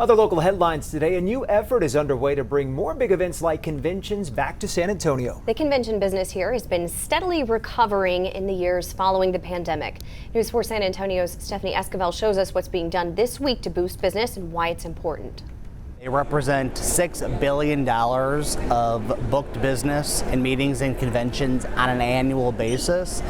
Other local headlines today, a new effort is underway to bring more big events like conventions back to San Antonio. The convention business here has been steadily recovering in the years following the pandemic. News 4 San Antonio's Stephanie Esquivel shows us what's being done this week to boost business and why it's important. They represent $6 billion of booked business and meetings and conventions on an annual basis.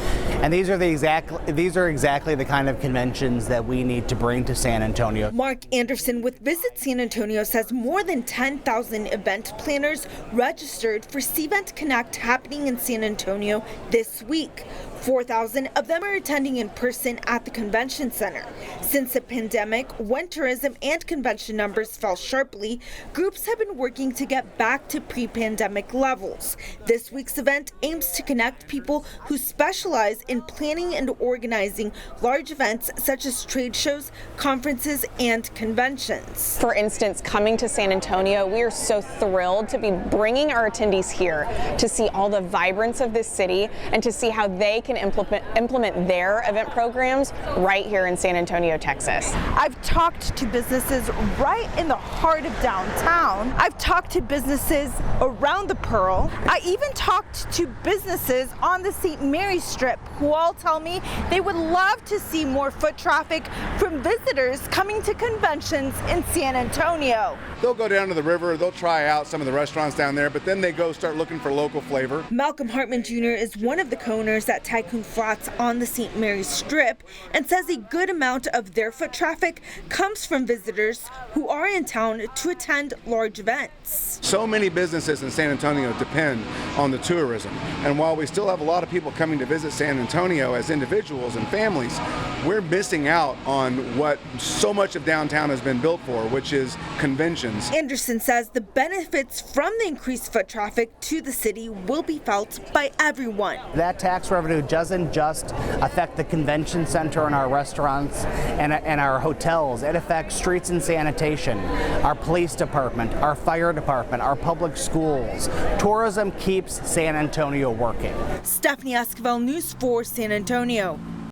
And these are exactly the kind of conventions that we need to bring to San Antonio. Mark Anderson with Visit San Antonio says more than 10,000 event planners registered for Cvent Connect happening in San Antonio this week. 4,000 of them are attending in person at the convention center. Since the pandemic, when tourism and convention numbers fell sharply, groups have been working to get back to pre-pandemic levels. This week's event aims to connect people who specialize in planning and organizing large events such as trade shows, conferences, and conventions. For instance, coming to San Antonio, we are so thrilled to be bringing our attendees here to see all the vibrance of this city and to see how they can implement their event programs right here in San Antonio, Texas. I've talked to businesses right in the heart of downtown. I've talked to businesses around the Pearl. I even talked to businesses on the St. Mary's Strip who all tell me they would love to see more foot traffic from visitors coming to conventions in San Antonio. They'll go down to the river, they'll try out some of the restaurants down there, but then they go start looking for local flavor. Malcolm Hartman Jr. is one of the co-owners at Tycoon Flats on the St. Mary's Strip and says a good amount of their foot traffic comes from visitors who are in town to attend large events. So many businesses in San Antonio depend on the tourism, and while we still have a lot of people coming to visit San Antonio as individuals and families, we're missing out on what so much of downtown has been built for, which is conventions. Anderson says the benefits from the increased foot traffic to the city will be felt by everyone. That tax revenue doesn't just affect the convention center and our restaurants and our hotels. It affects streets and sanitation, our police department, our fire department, our public schools. Tourism keeps San Antonio working. Stephanie Esquivel, News 4 San Antonio.